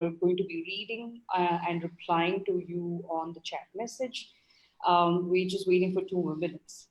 going to be reading and replying to you on the chat message. We're just waiting for 2 more minutes.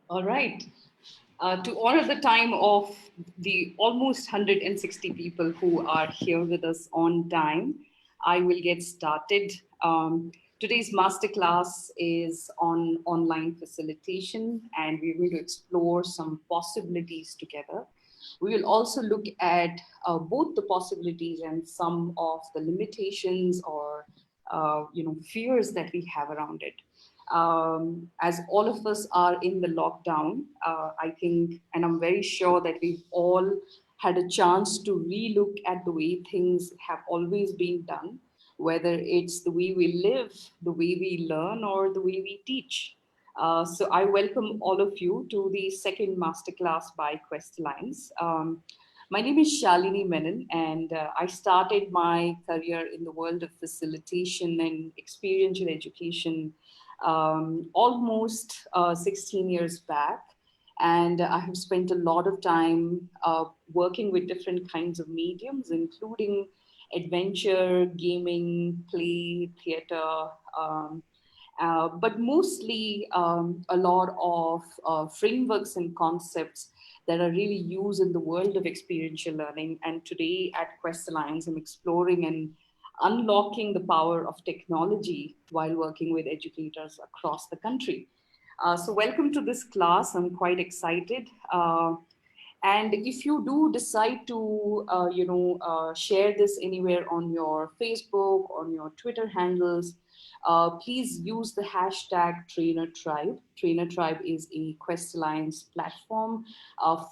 All right. To honor the time of the almost 160 people who are here with us on time, I will get started. Today's masterclass is on online facilitation, and we're going to explore some possibilities together. We will also look at both the possibilities and some of the limitations or fears that we have around it. As all of us are in the lockdown, I think, and I'm very sure that we've all had a chance to relook at the way things have always been done, whether it's the way we live, the way we learn, or the way we teach. So I welcome all of you to the second masterclass by Quest Alliance. My name is Shalini Menon, and I started my career in the world of facilitation and experiential education almost 16 years back. And I have spent a lot of time working with different kinds of mediums, including adventure, gaming, play, theater, but mostly a lot of frameworks and concepts that are really used in the world of experiential learning. And today at Quest Alliance, I'm exploring and unlocking the power of technology while working with educators across the country. So welcome to this class. I'm quite excited. And if you do decide to, share this anywhere on your Facebook, on your Twitter handles, please use the hashtag Trainer Tribe. Trainer Tribe is a Quest Alliance platform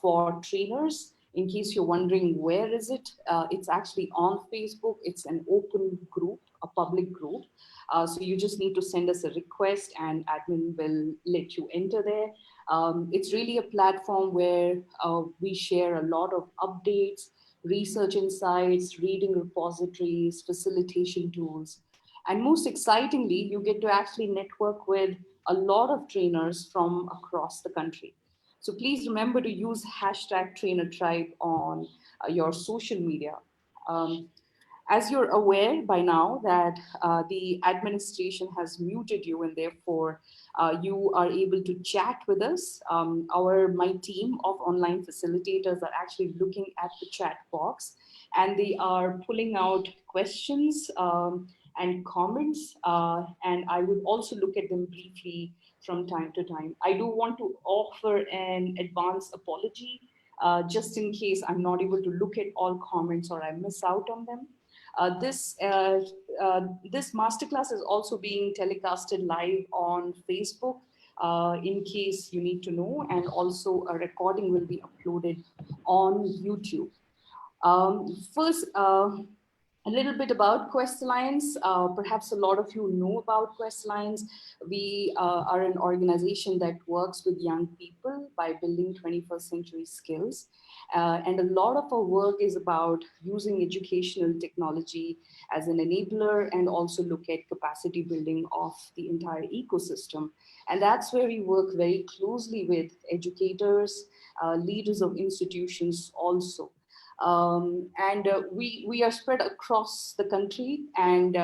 for trainers. In case you're wondering where is it, it's actually on Facebook. It's an open group, a public group. So you just need to send us a request and admin will let you enter there. It's really a platform where we share a lot of updates, research insights, reading repositories, facilitation tools. And most excitingly, you get to actually network with a lot of trainers from across the country. So please remember to use hashtag Trainer Tribe on your social media. Um, as you're aware by now that the administration has muted you and therefore you are able to chat with us. My team of online facilitators are actually looking at the chat box and they are pulling out questions and comments, and I would also look at them briefly from time to time. I do want to offer an advance apology just in case I'm not able to look at all comments or I miss out on them. This masterclass is also being telecasted live on Facebook, in case you need to know, and also a recording will be uploaded on YouTube. First, a little bit about Quest Alliance. Perhaps a lot of you know about Quest Alliance. We are an organization that works with young people by building 21st century skills. And a lot of our work is about using educational technology as an enabler and also look at capacity building of the entire ecosystem. And that's where we work very closely with educators, leaders of institutions also. We are spread across the country. And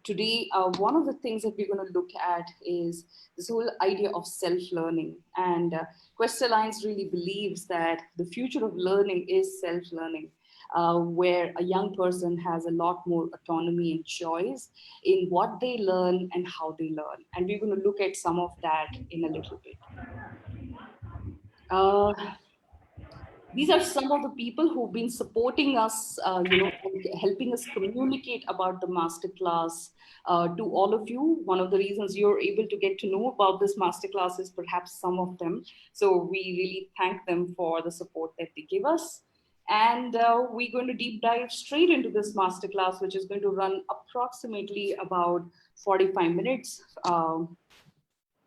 today, one of the things that we're going to look at is this whole idea of self-learning. And Quest Alliance really believes that the future of learning is self-learning. where a young person has a lot more autonomy and choice in what they learn and how they learn. And we're going to look at some of that in a little bit. Uh, these are some of the people who've been supporting us, and helping us communicate about the masterclass to all of you. One of the reasons you're able to get to know about this masterclass is perhaps some of them. So we really thank them for the support that they give us. And we're going to deep dive straight into this masterclass, which is going to run approximately about 45 minutes.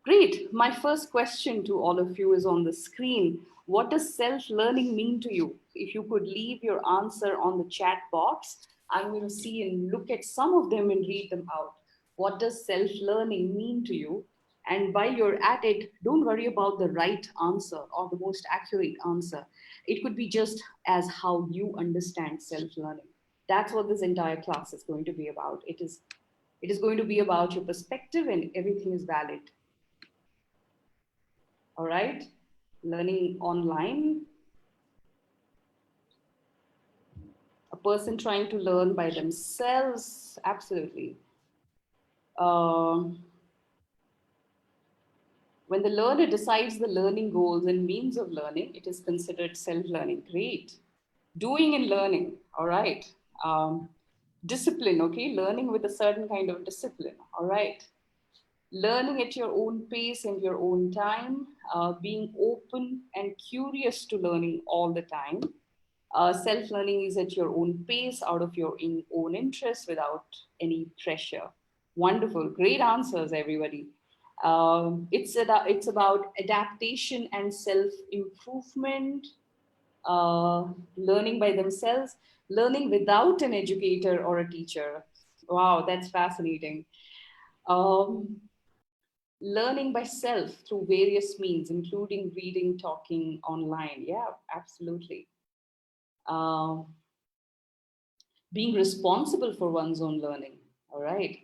Great. My first question to all of you is on the screen. What does self-learning mean to you? If you could leave your answer on the chat box, I'm going to see and look at some of them and read them out. What does self-learning mean to you? And while you're at it, don't worry about the right answer or the most accurate answer. It could be just as how you understand self-learning. That's what this entire class is going to be about. It is going to be about your perspective, and everything is valid. All right, learning online, a person trying to learn by themselves, absolutely. When the learner decides the learning goals and means of learning, it is considered self-learning. Great. Doing and learning, all right. Discipline, okay, learning with a certain kind of discipline, all right. Learning at your own pace and your own time, being open and curious to learning all the time. Self-learning is at your own pace, out of your own interest, without any pressure. Wonderful, great answers, everybody. It's about adaptation and self-improvement, learning by themselves, learning without an educator or a teacher. Wow, that's fascinating. Um, Learning by self through various means, including reading, talking, online. Yeah, absolutely. Um, Being responsible for one's own learning. All right.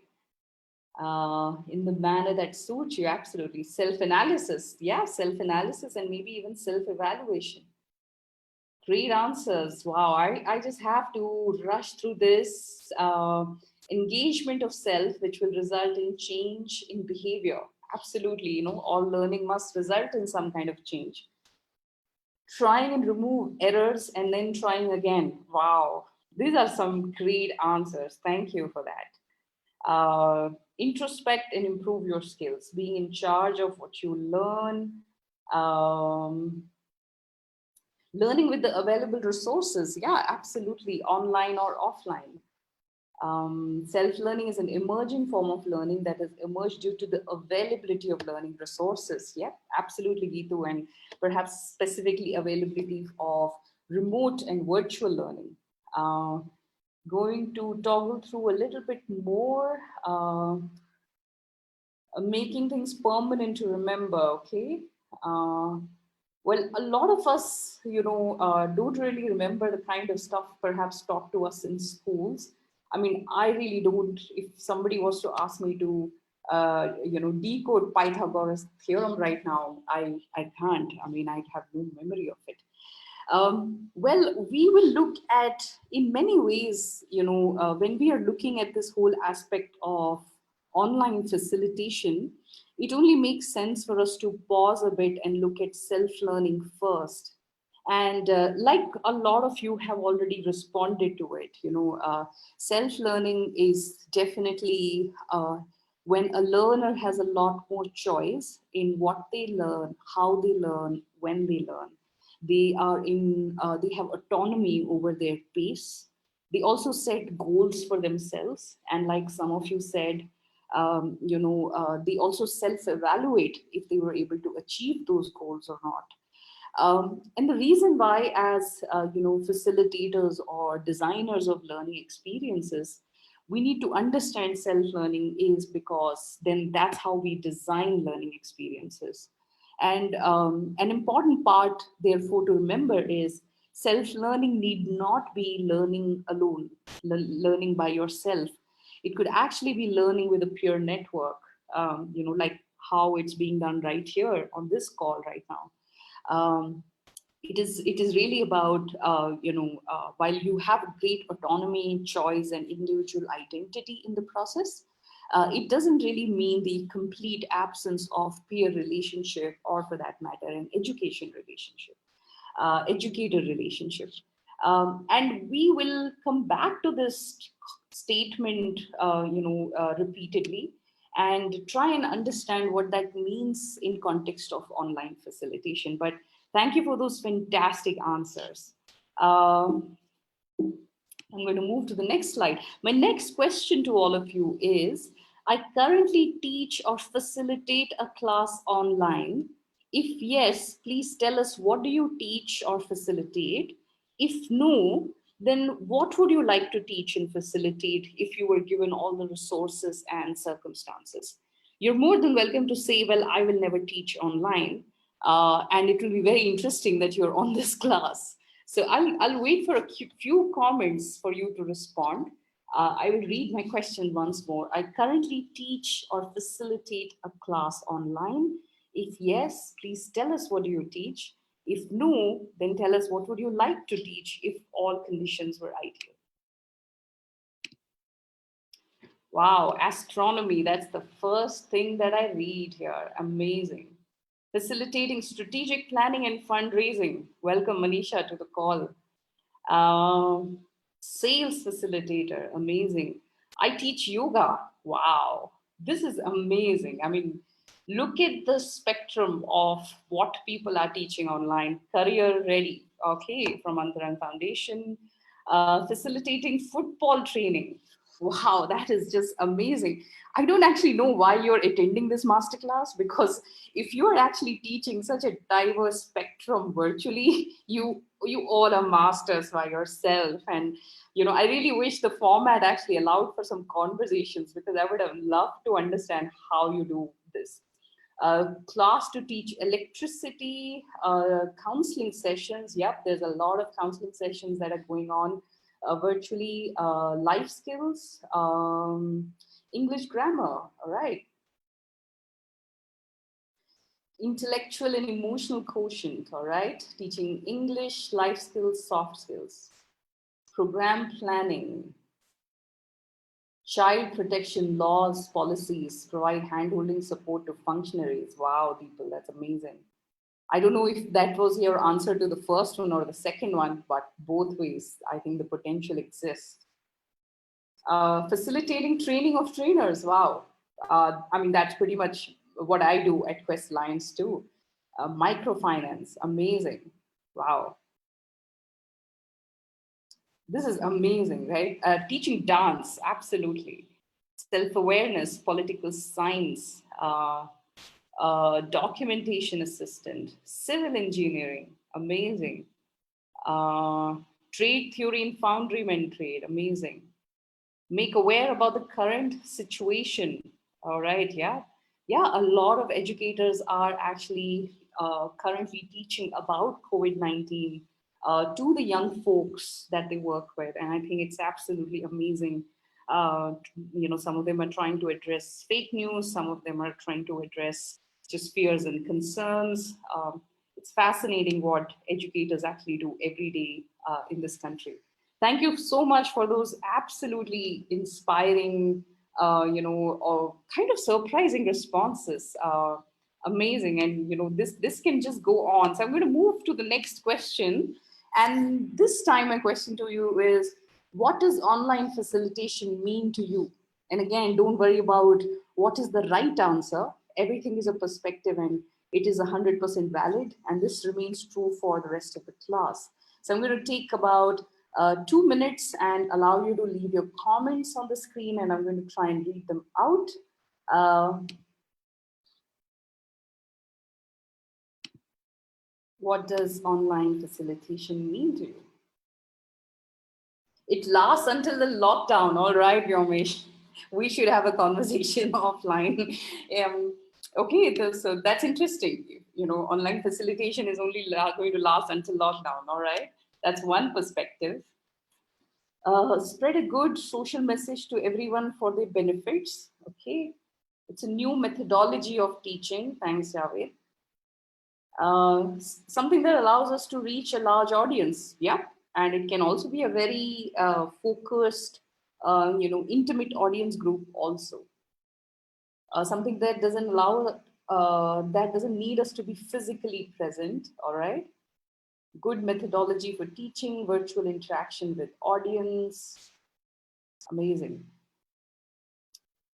In the manner that suits you, absolutely. Self-analysis. Yeah, self-analysis and maybe even self-evaluation. Great answers. Wow, I just have to rush through this. Engagement of self, which will result in change in behavior. Absolutely, all learning must result in some kind of change. Trying and remove errors and then trying again. Wow, these are some great answers. Thank you for that. Introspect and improve your skills, being in charge of what you learn, um, learning with the available resources. Yeah, absolutely, online or offline. Self-learning is an emerging form of learning that has emerged due to the availability of learning resources. Yeah, absolutely, Gitu, and perhaps specifically availability of remote and virtual learning. Going to toggle through a little bit more, making things permanent to remember, okay? Well, a lot of us, don't really remember the kind of stuff perhaps taught to us in schools. I mean, I really don't. If somebody was to ask me to, decode Pythagoras theorem right now, I can't. I mean, I have no memory of it. Well, we will look at, in many ways, when we are looking at this whole aspect of online facilitation, it only makes sense for us to pause a bit and look at self-learning first. And like a lot of you have already responded to it, self-learning is definitely when a learner has a lot more choice in what they learn, how they learn, when they learn. They have autonomy over their pace. They also set goals for themselves, and like some of you said, they also self-evaluate if they were able to achieve those goals or not. And the reason why, as facilitators or designers of learning experiences, we need to understand self-learning is because then that's how we design learning experiences. And an important part, therefore, to remember is self-learning need not be learning alone, learning by yourself. It could actually be learning with a peer network, like how it's being done right here on this call right now. Um, it is really about while you have great autonomy, choice, and individual identity in the process, it doesn't really mean the complete absence of peer relationship, or for that matter an education relationship, educator relationship. And we will come back to this statement repeatedly, and try and understand what that means in context of online facilitation. But thank you for those fantastic answers. Um, I'm going to move to the next slide. My next question to all of you is, I currently teach or facilitate a class online. If yes, please tell us, what do you teach or facilitate? If no, then what would you like to teach and facilitate if you were given all the resources and circumstances? You're more than welcome to say, well, I will never teach online. And it will be very interesting that you're on this class. So I'll wait for a few comments for you to respond. I will read my question once more. I currently teach or facilitate a class online. If yes, please tell us, what do you teach? If no, then tell us, what would you like to teach if all conditions were ideal? Wow, astronomy, that's the first thing that I read here. Amazing. Facilitating strategic planning and fundraising. Welcome, Manisha, to the call. Um, Sales facilitator, amazing. I teach yoga. Wow, this is amazing. I mean, look at the spectrum of what people are teaching online. Career ready, okay, from Antaran Foundation. Facilitating football training. Wow, that is just amazing. I don't actually know why you're attending this masterclass, because if you're actually teaching such a diverse spectrum virtually, you all are masters by yourself. And I really wish the format actually allowed for some conversations, because I would have loved to understand how you do this. Class to teach electricity, counseling sessions. Yep, there's a lot of counseling sessions that are going on virtually. Life skills, English grammar. All right. Intellectual and emotional quotient. All right. Teaching English, life skills, soft skills. Program planning. Child protection laws, policies, provide handholding support to functionaries. Wow, people, that's amazing. I don't know if that was your answer to the first one or the second one, but both ways, I think the potential exists. Facilitating training of trainers. Wow. I mean, that's pretty much what I do at Quest Lions too. Microfinance, amazing. Wow. This is amazing, right? Teaching dance, absolutely. Self-awareness, political science, documentation assistant, civil engineering, amazing. Uh, Trade theory and foundryman trade, amazing. Make aware about the current situation. All right, yeah. Yeah, a lot of educators are actually currently teaching about COVID-19 to the young folks that they work with. And I think it's absolutely amazing. Some of them are trying to address fake news, some of them are trying to address just fears and concerns. It's fascinating what educators actually do every day in this country. Thank you so much for those absolutely inspiring, or kind of surprising responses. Amazing, and this can just go on. So I'm going to move to the next question, and this time my question to you is, what does online facilitation mean to you? And again, don't worry about what is the right answer. Everything is a perspective, and it is 100% valid, and this remains true for the rest of the class. So I'm going to take about 2 minutes and allow you to leave your comments on the screen, and I'm going to try and read them out. What does online facilitation mean to you? It lasts until the lockdown. All right, Yomesh. We should have a conversation offline. Okay, so that's interesting. Online facilitation is only going to last until lockdown. All right, that's one perspective. Spread a good social message to everyone for their benefits. Okay, it's a new methodology of teaching. Thanks, Javed. Something that allows us to reach a large audience. Yeah, and it can also be a very focused, intimate audience group also. Something that doesn't allow, that doesn't need us to be physically present. All right. Good methodology for teaching, virtual interaction with audience. Amazing.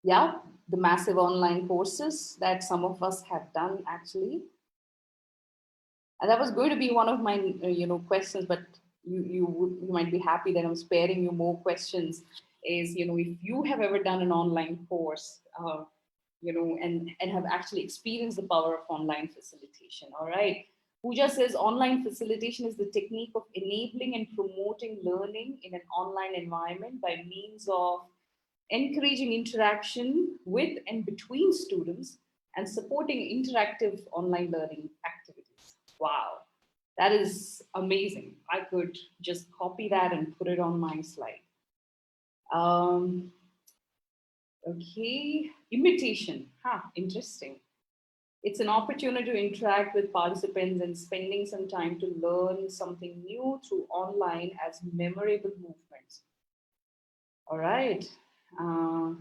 Yeah, the massive online courses that some of us have done actually. And that was going to be one of my, questions, but you might be happy that I'm sparing you more questions. Is, if you have ever done an online course, and have actually experienced the power of online facilitation. All right. Pooja says online facilitation is the technique of enabling and promoting learning in an online environment by means of encouraging interaction with and between students and supporting interactive online learning activities. Wow, that is amazing. I could just copy that and put it on my slide. Um, okay, imitation. Huh, interesting. It's an opportunity to interact with participants and spending some time to learn something new through online as memorable movements. All right. Uh,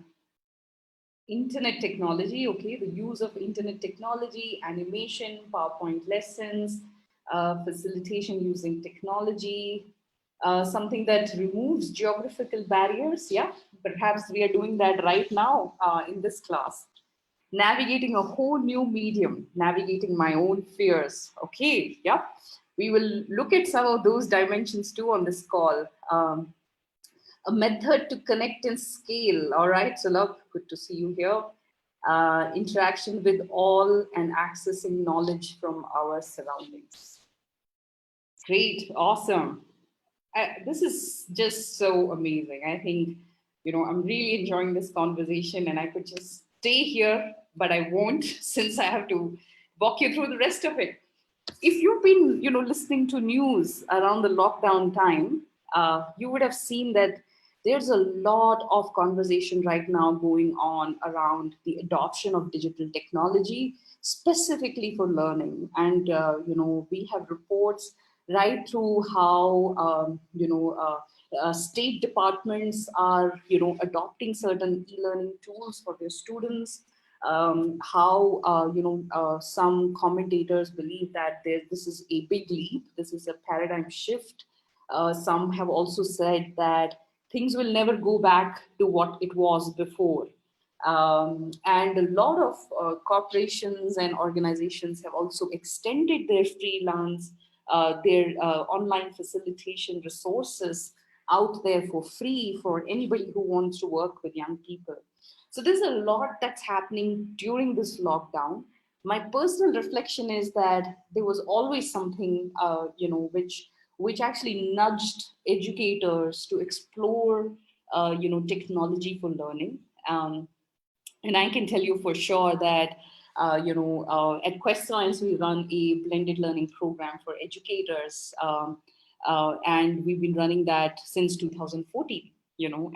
Internet technology, okay, the use of internet technology, animation, PowerPoint lessons, facilitation using technology, something that removes geographical barriers. Yeah, perhaps we are doing that right now in this class. Navigating a whole new medium, navigating my own fears. Okay, yeah, we will look at some of those dimensions too on this call. A method to connect and scale. All right, so love, good to see you here. Interaction with all and accessing knowledge from our surroundings. Great, awesome. This is just so amazing. I think, I'm really enjoying this conversation and I could just stay here, but I won't since I have to walk you through the rest of it. If you've been, listening to news around the lockdown time, you would have seen that there's a lot of conversation right now going on around the adoption of digital technology, specifically for learning. And we have reports right through how state departments are adopting certain e-learning tools for their students, how some commentators believe that this is a big leap, this is a paradigm shift. Some have also said that things will never go back to what it was before. And a lot of corporations and organizations have also extended their freelance, their online facilitation resources out there for free for anybody who wants to work with young people. So there's a lot that's happening during this lockdown. My personal reflection is that there was always something, which actually nudged educators to explore, technology for learning. And I can tell you for sure that at Quest Science we run a blended learning program for educators, and we've been running that since 2014.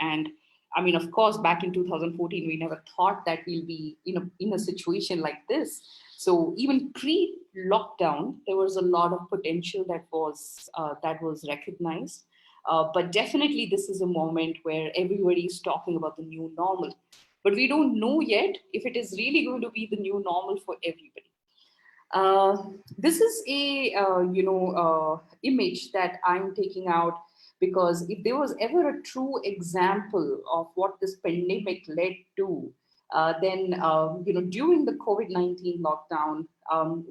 And I mean, of course, back in 2014, we never thought that we'll be in a situation like this. So even pre-lockdown, there was a lot of potential that was recognized. But definitely, this is a moment where everybody is talking about the new normal, but we don't know yet if it is really going to be the new normal for everybody. This is a image that I'm taking out because if there was ever a true example of what this pandemic led to, then during the COVID-19 lockdown,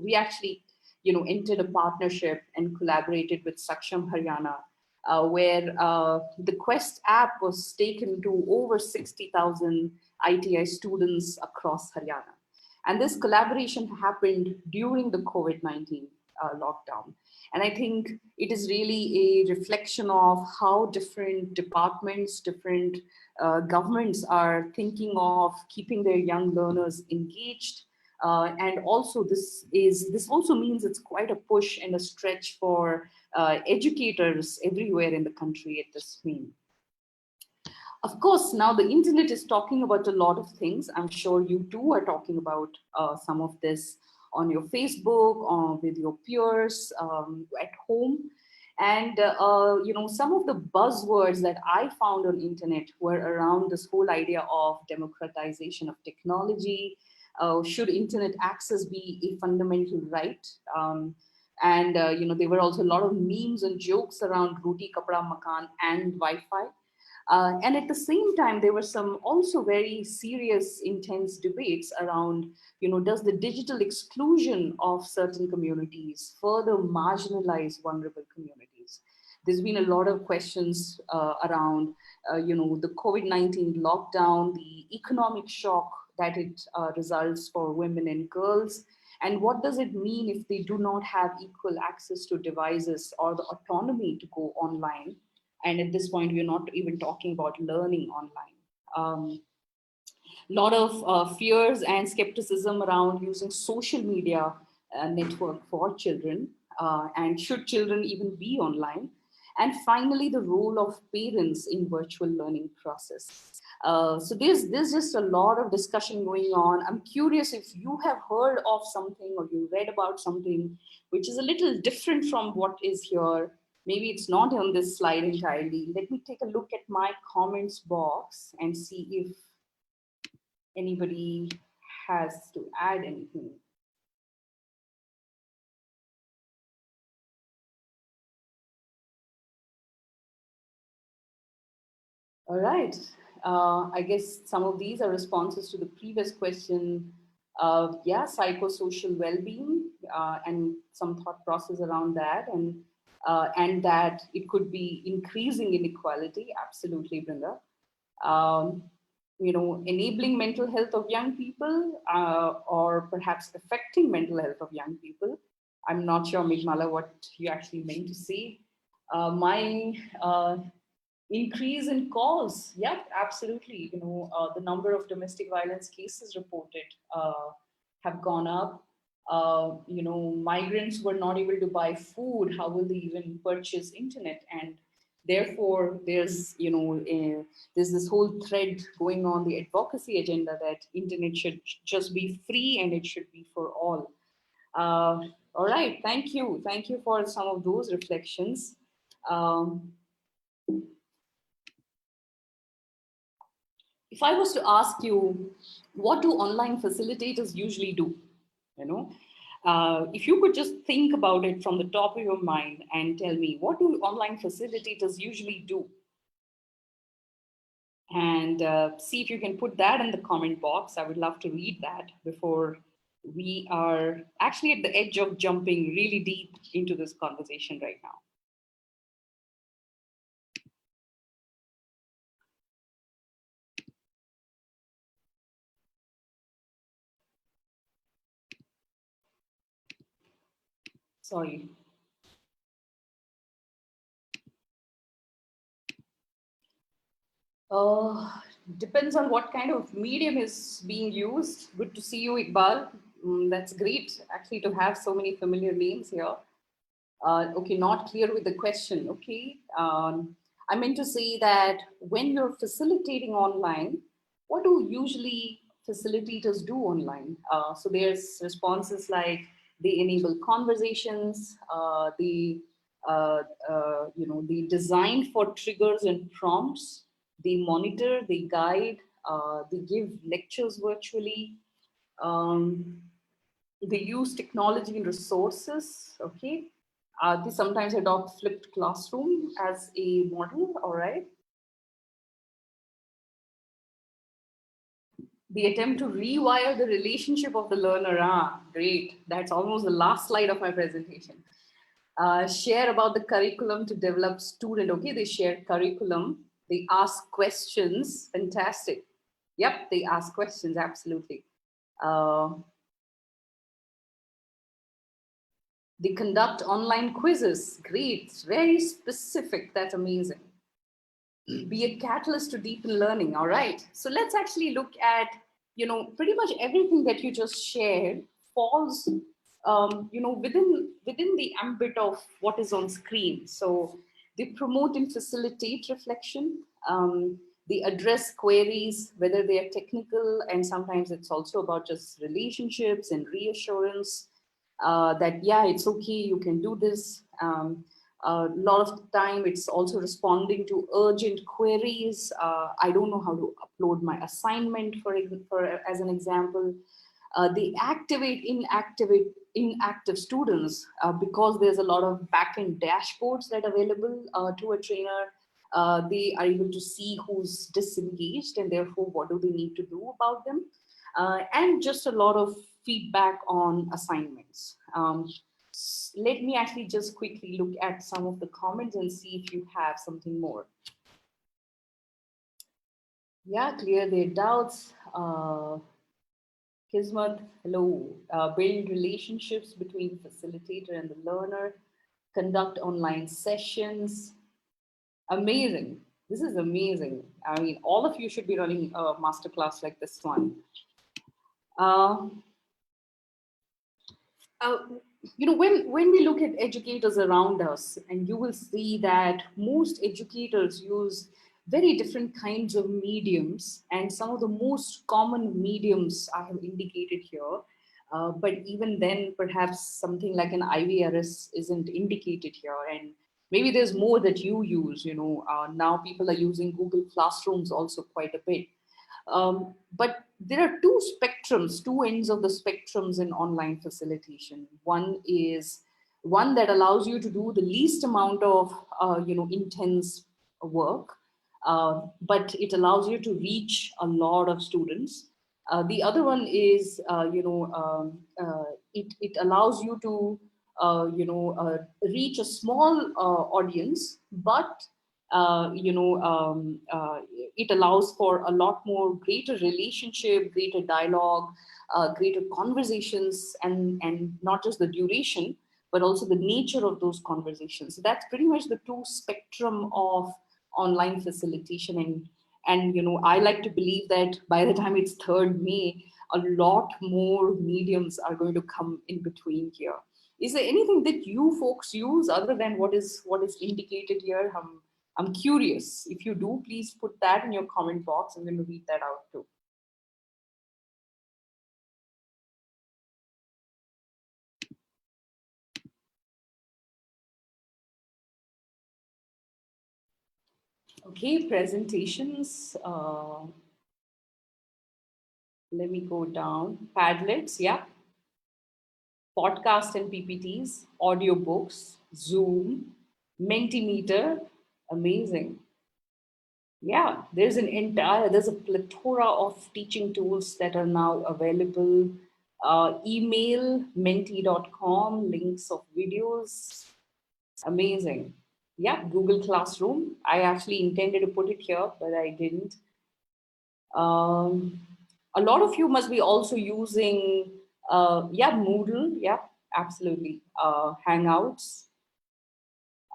we actually entered a partnership and collaborated with Saksham Haryana, where the Quest app was taken to over 60,000 ITI students across Haryana. And this collaboration happened during the COVID-19 lockdown. And I think it is really a reflection of how different departments, different governments are thinking of keeping their young learners engaged. And also this also means it's quite a push and a stretch for educators everywhere in the country at this point. Of course, now the internet is talking about a lot of things. I'm sure you too are talking about some of this on your Facebook, or with your peers, at home. And some of the buzzwords that I found on internet were around this whole idea of democratization of technology. Should internet access be a fundamental right? And there were also a lot of memes and jokes around roti kapda makan and Wi-Fi. And at the same time, there were some also very serious, intense debates around, does the digital exclusion of certain communities further marginalize vulnerable communities? There's been a lot of questions around, the COVID-19 lockdown, the economic shock that it results for women and girls. And what does it mean if they do not have equal access to devices or the autonomy to go online? And at this point, we're not even talking about learning online. Lot of fears and skepticism around using social media network for children, and should children even be online? And finally, the role of parents in virtual learning process. So there's just a lot of discussion going on. I'm curious if you have heard of something or you read about something which is a little different from what is here. Maybe it's not on this slide entirely. Let me take a look at my comments box and see if anybody has to add anything. All right. I guess some of these are responses to the previous question. Yeah, psychosocial well-being, and some thought process around that, and that it could be increasing inequality. Absolutely, Brinda. Um, enabling mental health of young people, or perhaps affecting mental health of young people. I'm not sure, Migmala, what you actually meant to say. My increase in calls, yeah, absolutely. The number of domestic violence cases reported have gone up. Migrants were not able to buy food. How will they even purchase internet? And therefore, there's this whole thread going on the advocacy agenda that internet should just be free and it should be for all. All right, thank you for some of those reflections. Um, if I was to ask you, what do online facilitators usually do? You know, if you could just think about it from the top of your mind and tell me, what do online facilitators usually do? And see if you can put that in the comment box. I would love to read that before we are actually at the edge of jumping really deep into this conversation right now. Sorry. Uh, Depends on what kind of medium is being used. Good to see you, Iqbal. That's great, actually, to have so many familiar names here. Okay, not clear with the question. Okay. I meant to say that when you're facilitating online, what do usually facilitators do online? So there's responses like they enable conversations, they design for triggers and prompts, they monitor, they guide, they give lectures virtually. Um, they use technology and resources, okay? They sometimes adopt flipped classroom as a model, all right? They attempt to rewire the relationship of the learner. Ah, great. That's almost the last slide of my presentation. Share about the curriculum to develop student, okay? They share curriculum. They ask questions, fantastic. Yep, they ask questions, absolutely. Uh, They conduct online quizzes. Great, very specific. That's amazing. Be a catalyst to deepen learning. All right. So let's actually look at, pretty much everything that you just shared falls, within the ambit of what is on screen. So they promote and facilitate reflection. They address queries, whether they are technical, and sometimes it's also about just relationships and reassurance that, yeah, it's okay, you can do this. A lot of the time, it's also responding to urgent queries. I don't know how to upload my assignment, as an example. They activate inactive students because there's a lot of backend dashboards that are available to a trainer. They are able to see who's disengaged and therefore what do they need to do about them, and just a lot of feedback on assignments. Let me actually just quickly look at some of the comments and see if you have something more. Yeah, clear their doubts. Kismet, hello. Build relationships between facilitator and the learner. Conduct online sessions. Amazing. This is amazing. I mean, all of you should be running a masterclass like this one. Uh, uh, when we look at educators around us, and you will see that most educators use very different kinds of mediums, and some of the most common mediums I have indicated here. But even then, perhaps something like an IVRS isn't indicated here, and maybe there's more that you use. Now people are using Google Classrooms also quite a bit. But there are two ends of the spectrums in online facilitation. One is one that allows you to do the least amount of, intense work, but it allows you to reach a lot of students. The other one is, it allows you to, reach a small audience, but it allows for a lot more greater relationship, greater dialogue, greater conversations, and not just the duration, but also the nature of those conversations. So that's pretty much the two spectrum of online facilitation. And I like to believe that by the time it's 3rd May, a lot more mediums are going to come in between here. Is there anything that you folks use other than what is indicated here? I'm curious. If you do, please put that in your comment box. I'm going to read that out too. Okay, presentations. Let me go down. Padlets, yeah. Podcast and PPTs, audiobooks, Zoom, Mentimeter. Amazing. Yeah, there's a plethora of teaching tools that are now available. Email menti.com, links of videos. Amazing. Yeah, Google Classroom. I actually intended to put it here, but I didn't. Um, a lot of you must be also using, yeah, Moodle. Yeah, absolutely. Hangouts.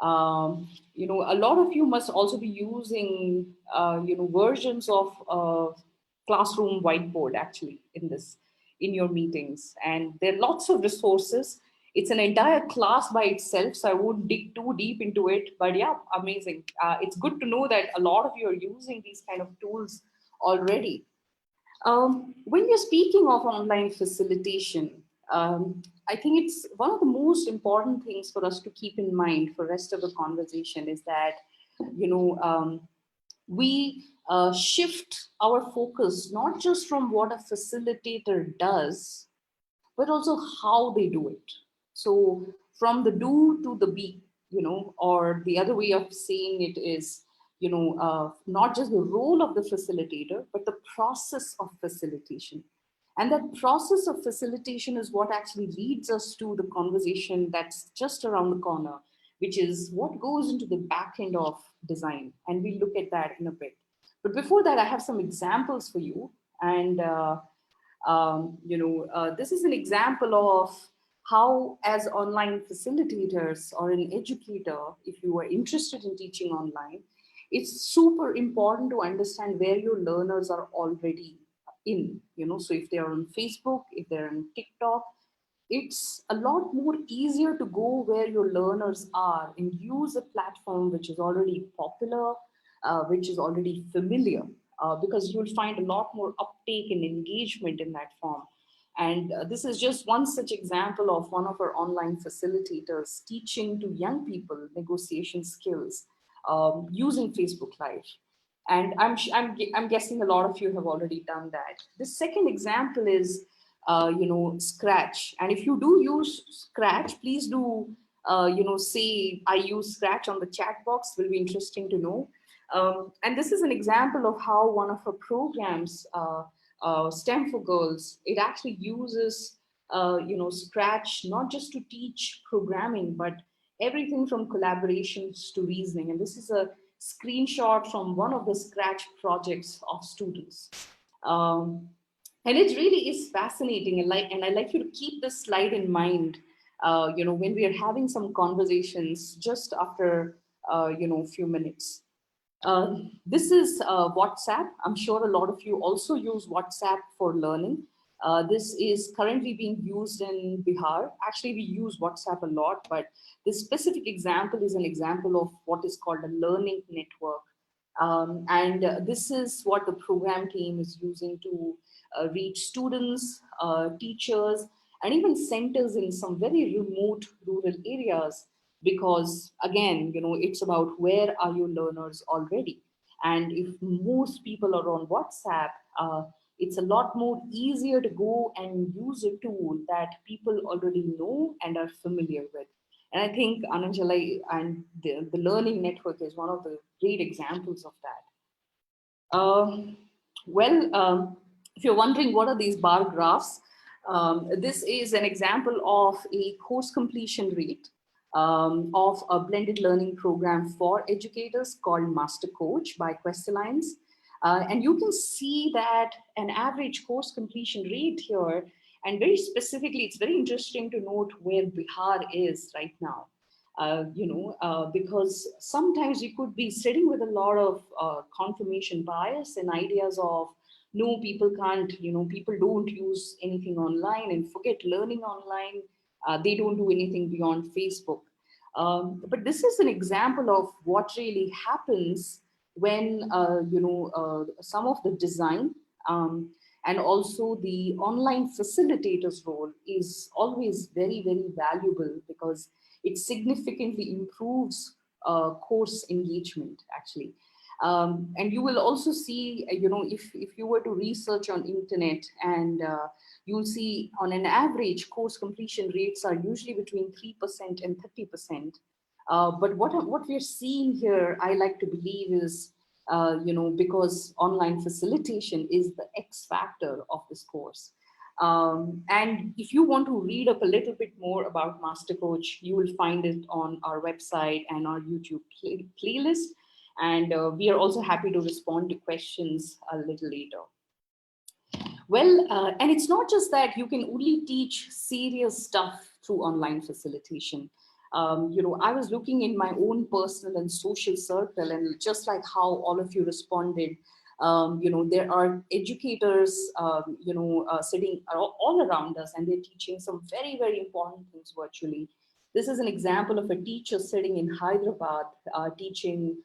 A lot of you must also be using, versions of classroom whiteboard actually in your meetings. And there are lots of resources. It's an entire class by itself, so I won't dig too deep into it. But yeah, amazing. It's good to know that a lot of you are using these kind of tools already. When you're speaking of online facilitation, I think it's one of the most important things for us to keep in mind for the rest of the conversation is that, we shift our focus not just from what a facilitator does, but also how they do it. So from the do to the be, or the other way of saying it is, not just the role of the facilitator, but the process of facilitation. And that process of facilitation is what actually leads us to the conversation that's just around the corner, which is what goes into the back end of design. And we look at that in a bit. But before that, I have some examples for you. And this is an example of how, as online facilitators or an educator, if you are interested in teaching online, it's super important to understand where your learners are already in. So if they're on Facebook, if they're on TikTok, it's a lot more easier to go where your learners are and use a platform which is already popular, which is already familiar, because you'll find a lot more uptake and engagement in that form. And this is just one such example of one of our online facilitators teaching to young people negotiation skills using Facebook Live. And I'm guessing a lot of you have already done that. The second example is, Scratch. And if you do use Scratch, please do, say I use Scratch on the chat box. Will be interesting to know. And this is an example of how one of our programs, STEM for Girls, it actually uses, Scratch not just to teach programming, but everything from collaborations to reasoning. And this is a screenshot from one of the Scratch projects of students. Um, and it really is fascinating, and I like you to keep this slide in mind. When we are having some conversations just after a few minutes. This is WhatsApp. I'm sure a lot of you also use WhatsApp for learning. This is currently being used in Bihar. Actually, we use WhatsApp a lot, but this specific example is an example of what is called a learning network. And this is what the program team is using to reach students, teachers, and even centers in some very remote rural areas. Because again, it's about where are your learners already. And if most people are on WhatsApp, it's a lot more easier to go and use a tool that people already know and are familiar with. And I think Ananjala and the learning network is one of the great examples of that. Um, if you're wondering what are these bar graphs, this is an example of a course completion rate of a blended learning program for educators called Master Coach by Quest Alliance. And you can see that an average course completion rate here, and very specifically, it's very interesting to note where Bihar is right now. Because sometimes you could be sitting with a lot of confirmation bias and ideas of, no, people can't, people don't use anything online and forget learning online. They don't do anything beyond Facebook. But this is an example of what really happens when, some of the design and also the online facilitator's role is always very, very valuable, because it significantly improves course engagement, actually. And you will also see, if you were to research on internet, and you'll see on an average course completion rates are usually between 3% and 30%. But what we're seeing here, I like to believe, is because online facilitation is the X factor of this course. And if you want to read up a little bit more about Master Coach, you will find it on our website and our YouTube playlist. And we are also happy to respond to questions a little later. Well, and it's not just that you can only teach serious stuff through online facilitation. I was looking in my own personal and social circle, and just like how all of you responded, there are educators, sitting all around us, and they're teaching some very, very important things virtually. This is an example of a teacher sitting in Hyderabad teaching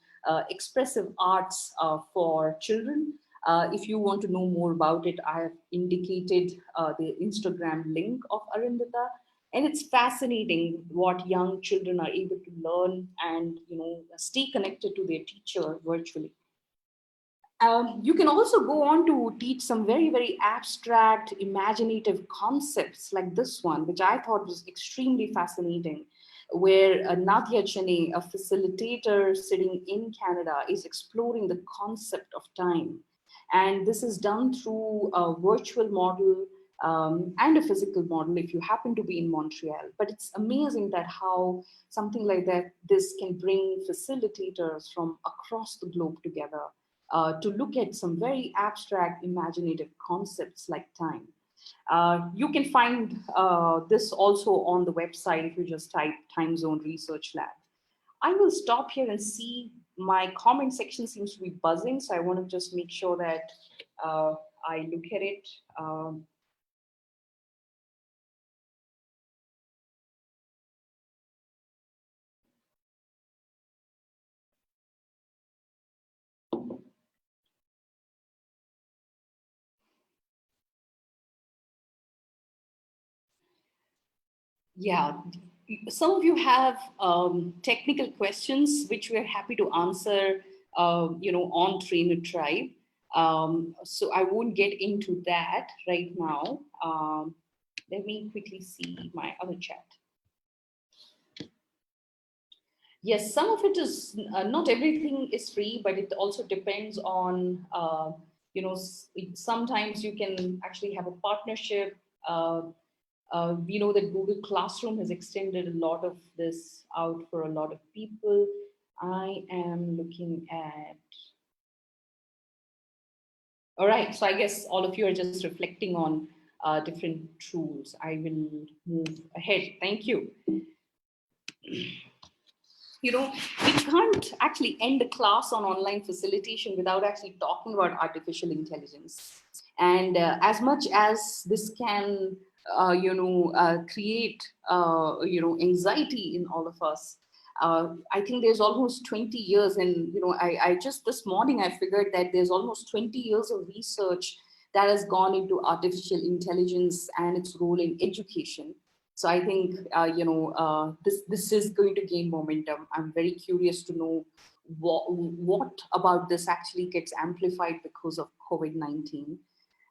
expressive arts for children. If you want to know more about it, I have indicated the Instagram link of Arindita. And it's fascinating what young children are able to learn and stay connected to their teacher virtually. You can also go on to teach some very, very abstract, imaginative concepts like this one, which I thought was extremely fascinating, where Nadia Chene, a facilitator sitting in Canada, is exploring the concept of time. And this is done through a virtual model and a physical model if you happen to be in Montreal. But it's amazing that how something like that, this can bring facilitators from across the globe together to look at some very abstract, imaginative concepts like time. You can find this also on the website if you just type Time Zone Research Lab. I will stop here and see my comment section seems to be buzzing, so I want to just make sure that I look at it. Yeah, some of you have technical questions which we're happy to answer, on Trainer Tribe. So I won't get into that right now. Let me quickly see my other chat. Yes, some of it is not everything is free, but it also depends on, sometimes you can actually have a partnership. We know that Google Classroom has extended a lot of this out for a lot of people. I am looking at, all right, so I guess all of you are just reflecting on different tools. I will move ahead. Thank you. We can't actually end a class on online facilitation without actually talking about artificial intelligence. And as much as this can, create, anxiety in all of us, I think there's almost 20 years. And, I just this morning, I figured that there's almost 20 years of research that has gone into artificial intelligence and its role in education. So I think this is going to gain momentum. I'm very curious to know what about this actually gets amplified because of COVID-19.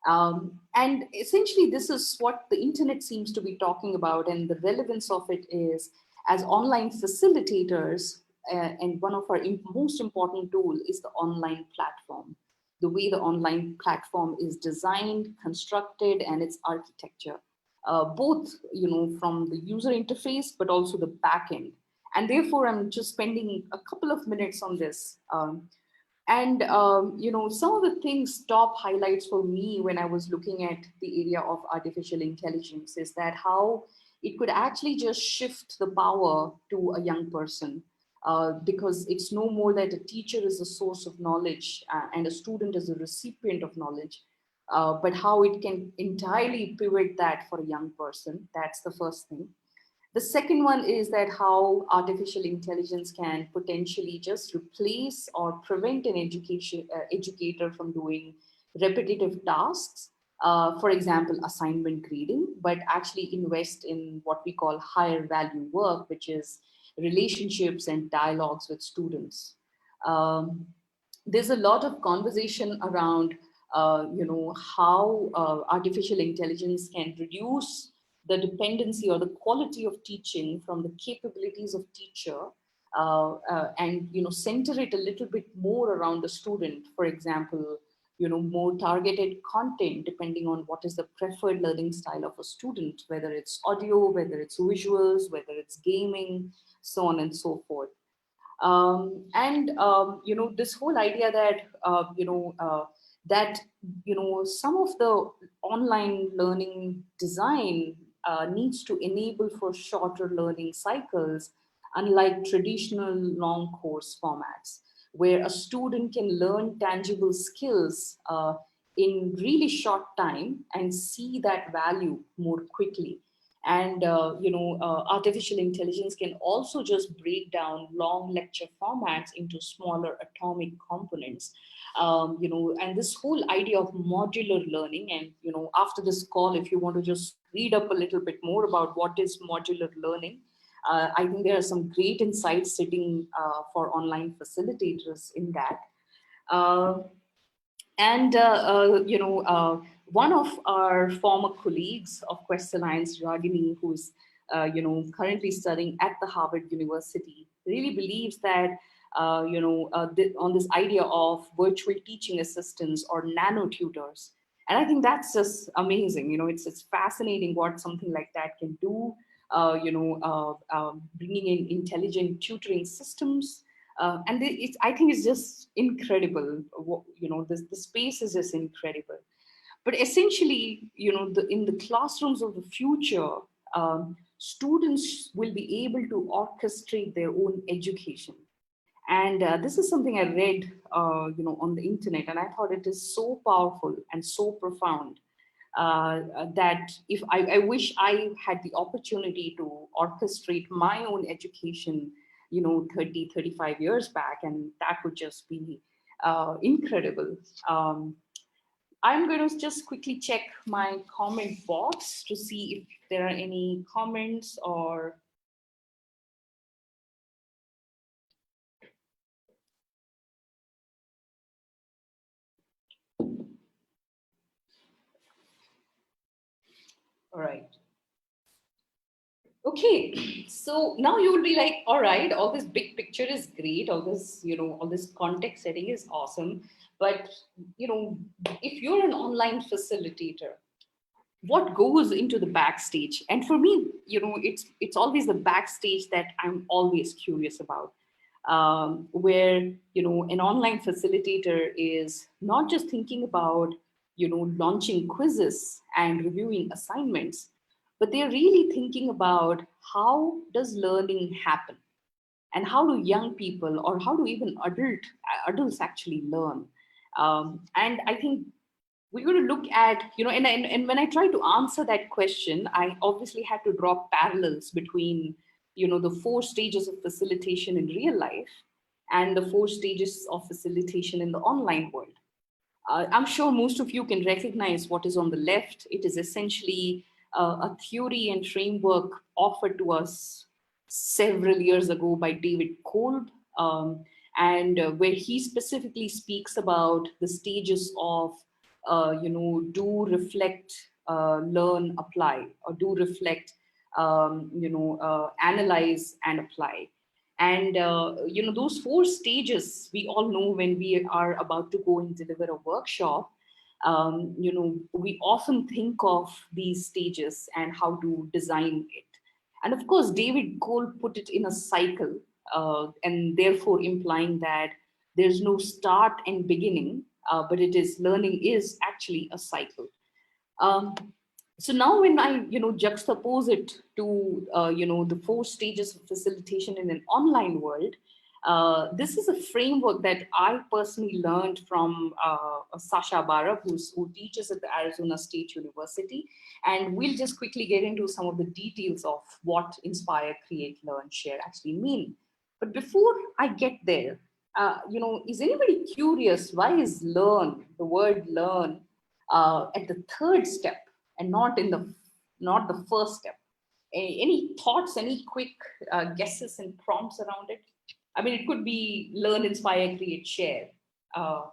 And essentially, this is what the internet seems to be talking about, and the relevance of it is as online facilitators. And one of our most important tool is the online platform. The way the online platform is designed, constructed, and its architecture, both from the user interface, but also the back end. And therefore, I'm just spending a couple of minutes on this. And some of the things, top highlights for me when I was looking at the area of artificial intelligence is that how it could actually just shift the power to a young person, because it's no more that a teacher is a source of knowledge and a student is a recipient of knowledge, but how it can entirely pivot that for a young person. That's the first thing. The second one is that how artificial intelligence can potentially just replace or prevent an educator from doing repetitive tasks, for example, assignment grading, but actually invest in what we call higher value work, which is relationships and dialogues with students. Um, there's a lot of conversation around, how artificial intelligence can reduce the dependency or the quality of teaching from the capabilities of teacher, and center it a little bit more around the student. For example, more targeted content depending on what is the preferred learning style of a student, whether it's audio, whether it's visuals, whether it's gaming, so on and so forth. And this whole idea that that some of the online learning design needs to enable for shorter learning cycles, unlike traditional long course formats, where a student can learn tangible skills in really short time and see that value more quickly. And artificial intelligence can also just break down long lecture formats into smaller atomic components. And this whole idea of modular learning, and after this call, if you want to just read up a little bit more about what is modular learning, I think there are some great insights sitting for online facilitators in that. uh, and one of our former colleagues of Quest Alliance, Ragini, who's currently studying at the Harvard University, really believes that on this idea of virtual teaching assistants or nano tutors. And I think that's just amazing. It's fascinating what something like that can do. Bringing in intelligent tutoring systems, and I think it's just incredible. The space is just incredible. But essentially, in the classrooms of the future, students will be able to orchestrate their own education. And this is something I read, on the internet, and I thought it is so powerful and so profound, that if I wish I had the opportunity to orchestrate my own education, 30, 35 years back, and that would just be incredible. Um, I'm going to just quickly check my comment box to see if there are any comments or. All right. Okay, so now you will be like, all right, all this big picture is great, all this, all this context setting is awesome. But, if you're an online facilitator, what goes into the backstage? And for me, it's always the backstage that I'm always curious about. Where an online facilitator is not just thinking about launching quizzes and reviewing assignments, but they're really thinking about how does learning happen, and how do young people, or how do even adults actually learn. And I think we're going to look at, and when I try to answer that question, I obviously had to draw parallels between, the four stages of facilitation in real life and the four stages of facilitation in the online world. I'm sure most of you can recognize what is on the left. It is essentially a theory and framework offered to us several years ago by David Kolb, and where he specifically speaks about the stages of, do, reflect, learn, apply, or do, reflect, analyze, and apply. And those four stages we all know when we are about to go and deliver a workshop. We often think of these stages and how to design it. And of course, David Cole put it in a cycle, and therefore implying that there's no start and beginning, but it is learning is actually a cycle. Um, so now when I juxtapose it to the four stages of facilitation in an online world, this is a framework that I personally learned from Sasha Barab, who teaches at the Arizona State University. And we'll just quickly get into some of the details of what inspire, create, learn, share actually mean. But before I get there, is anybody curious why is learn, the word learn, at the third step and not the first step? Any thoughts, any quick guesses and prompts around it? I mean, it could be learn, inspire, create, share. Uh,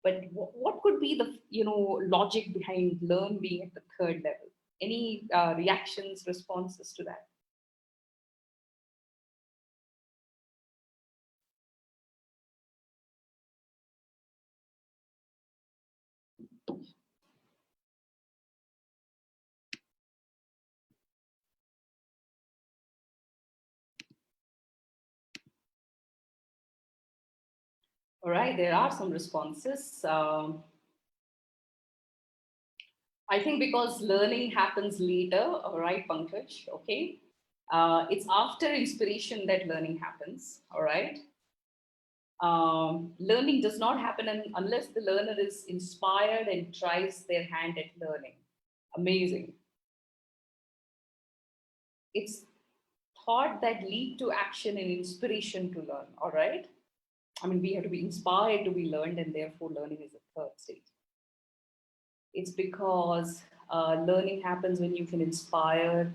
but what could be the logic behind learn being at the third level? Any reactions, responses to that? All right, there are some responses. I think because learning happens later, all right, Pankaj, okay? It's after inspiration that learning happens, all right? Learning does not happen unless the learner is inspired and tries their hand at learning. Amazing. It's thought that lead to action and inspiration to learn, all right? I mean, we have to be inspired to be learned, and therefore learning is the third stage. It's because learning happens when you can inspire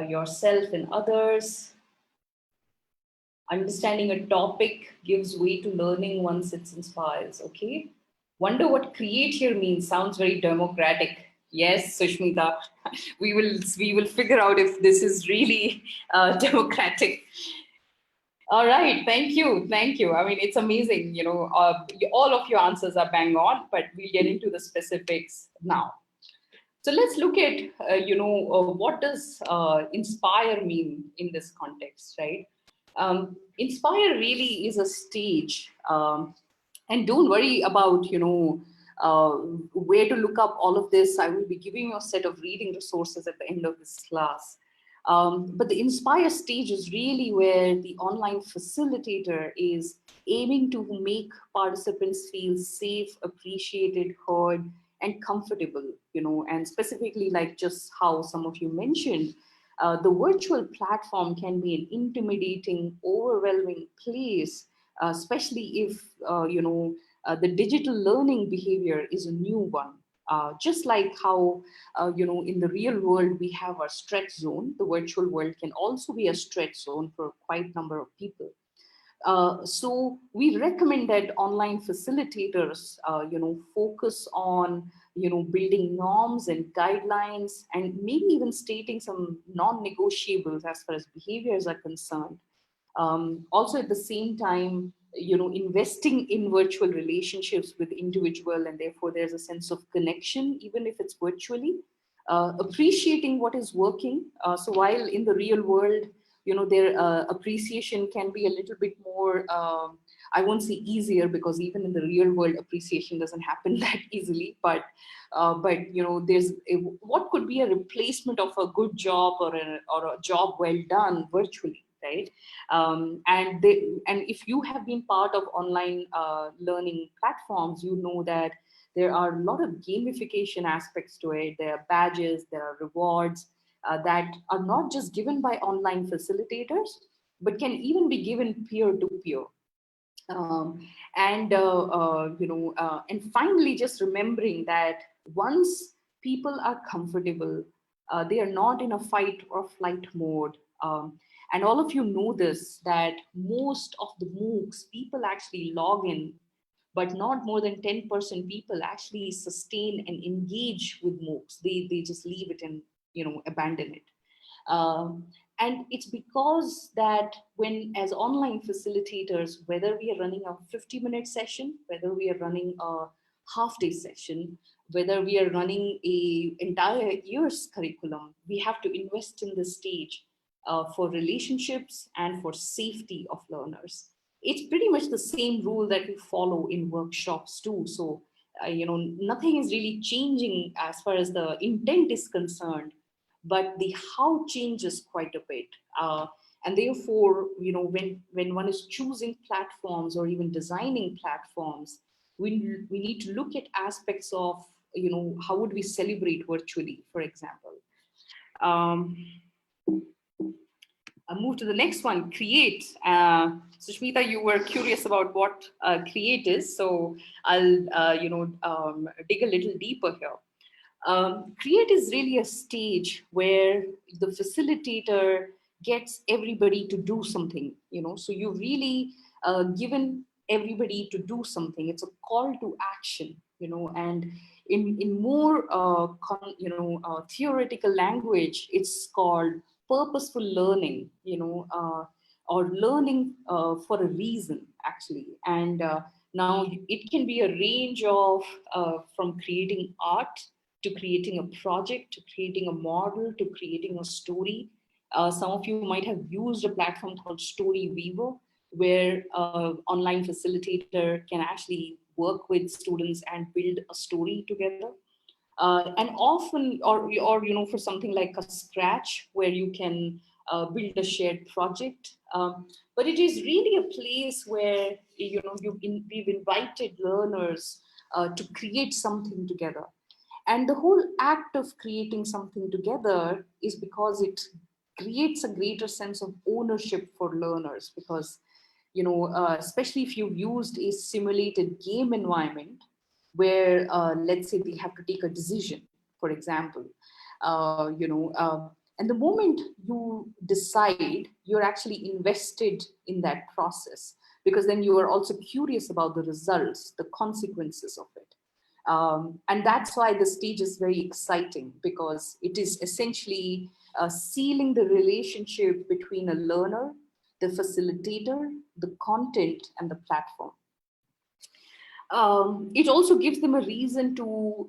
yourself and others. Understanding a topic gives way to learning once it inspires, okay? Wonder what create here means. Sounds very democratic. Yes, Sushmita, we will figure out if this is really democratic. All right, thank you. I mean, it's amazing. All of your answers are bang on, but we'll get into the specifics now. So let's look at, what does inspire mean in this context, right? Inspire really is a stage, and don't worry about, where to look up all of this. I will be giving you a set of reading resources at the end of this class. But the inspire stage is really where the online facilitator is aiming to make participants feel safe, appreciated, heard, and comfortable, and specifically like just how some of you mentioned, the virtual platform can be an intimidating, overwhelming place, especially if, the digital learning behavior is a new one. Just like how, in the real world, we have our stretch zone, the virtual world can also be a stretch zone for quite a number of people. So we recommend that online facilitators, focus on, building norms and guidelines, and maybe even stating some non-negotiables as far as behaviors are concerned. Also, at the same time, investing in virtual relationships with individual, and therefore there's a sense of connection, even if it's virtually. Appreciating what is working. So while in the real world, their appreciation can be a little bit more, I won't say easier, because even in the real world appreciation doesn't happen that easily, but there's what could be a replacement of a good job, or a job well done virtually, right? And if you have been part of online learning platforms, you know that there are a lot of gamification aspects to it. There are badges, there are rewards that are not just given by online facilitators, but can even be given peer to peer. And finally, just remembering that once people are comfortable, they are not in a fight or flight mode. And all of you know this, that most of the MOOCs, people actually log in, but not more than 10% people actually sustain and engage with MOOCs. They just leave it and abandon it. And it's because that when, as online facilitators, whether we are running a 50-minute session, whether we are running a half-day session, whether we are running a entire year's curriculum, we have to invest in this stage for relationships and for safety of learners. It's pretty much the same rule that we follow in workshops too. So, nothing is really changing as far as the intent is concerned, but the how changes quite a bit. And therefore, when one is choosing platforms or even designing platforms, we need to look at aspects of, how would we celebrate virtually, for example. Um, I'll move to the next one, create. Sushmita, you were curious about what create is, so I'll dig a little deeper here. Create is really a stage where the facilitator gets everybody to do something, so you really given everybody to do something. It's a call to action, and in more theoretical language, it's called purposeful learning, or learning for a reason, actually. And now it can be a range of from creating art to creating a project, to creating a model, to creating a story. Some of you might have used a platform called Story Weaver, where online facilitator can actually work with students and build a story together. And often, or for something like a Scratch, where you can build a shared project. But it is really a place where we've invited learners to create something together. And the whole act of creating something together is because it creates a greater sense of ownership for learners. Because, especially if you've used a simulated game environment where, let's say, they have to take a decision, for example, and the moment you decide, you're actually invested in that process, because then you are also curious about the results, the consequences of it. And that's why the stage is very exciting, because it is essentially sealing the relationship between a learner, the facilitator, the content, and the platform. It also gives them a reason to,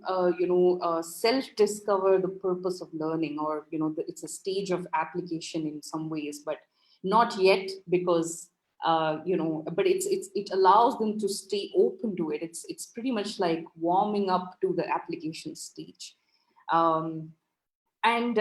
self-discover the purpose of learning, or, it's a stage of application in some ways, but not yet, because, but it allows them to stay open to it. It's pretty much like warming up to the application stage. And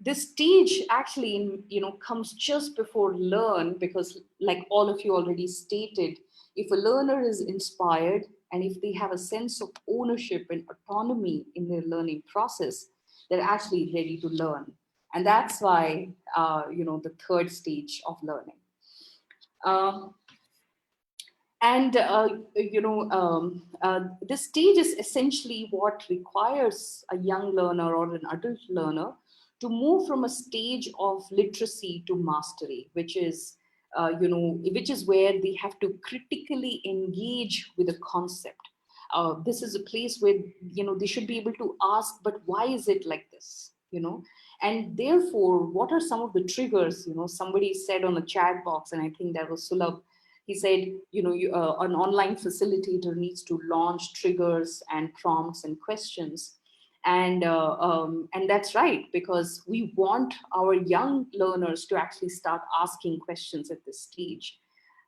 this stage actually comes just before learn, because like all of you already stated, if a learner is inspired and if they have a sense of ownership and autonomy in their learning process, they're actually ready to learn. And that's why the third stage of learning. And this stage is essentially what requires a young learner or an adult learner to move from a stage of literacy to mastery, which is where they have to critically engage with a concept. This is a place where they should be able to ask, but why is it like this? And therefore, what are some of the triggers? Somebody said on the chat box, and I think that was Sulabh. He said, an online facilitator needs to launch triggers and prompts and questions. And that's right, because we want our young learners to actually start asking questions at this stage.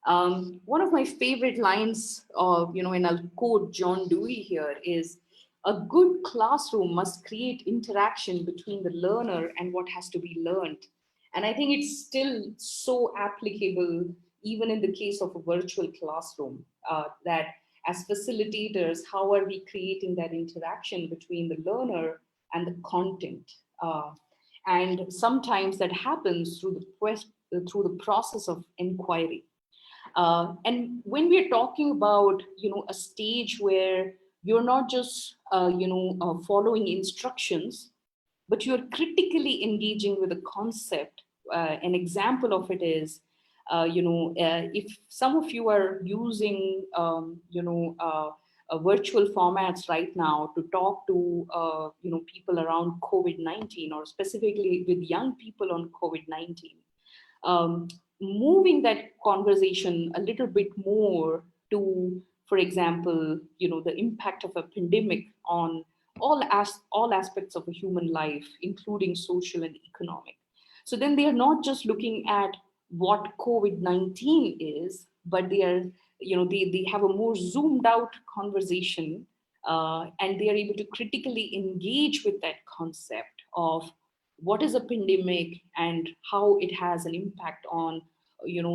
One of my favorite lines, and I'll quote John Dewey here, is a good classroom must create interaction between the learner and what has to be learned. And I think it's still so applicable, even in the case of a virtual classroom, that as facilitators, how are we creating that interaction between the learner and the content? And sometimes that happens through the process of inquiry. And when we're talking about, a stage where you're not just, following instructions, but you're critically engaging with a concept. An example of it is, if some of you are using, virtual formats right now to talk to, people around COVID-19, or specifically with young people on COVID-19, um, moving that conversation a little bit more to, for example, the impact of a pandemic on all aspects of a human life, including social and economic. So then they are not just looking at what COVID-19 is, but they have a more zoomed out conversation, and they are able to critically engage with that concept of what is a pandemic and how it has an impact on,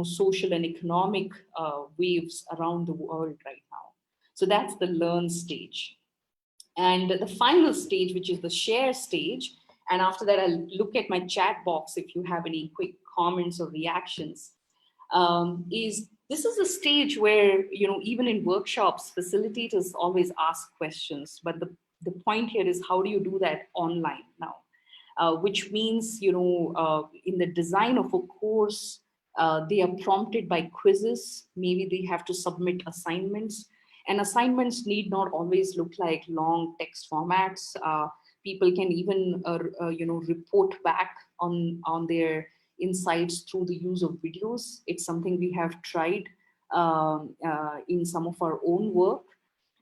social and economic waves around the world right now. So that's the learn stage. And the final stage, which is the share stage, and after that I'll look at my chat box if you have any quick comments or reactions, is this is a stage where, even in workshops, facilitators always ask questions, but the point here is, how do you do that online now? Which means, in the design of a course, they are prompted by quizzes. Maybe they have to submit assignments, and assignments need not always look like long text formats. People can even, report back on their insights through the use of videos. It's something we have tried in some of our own work.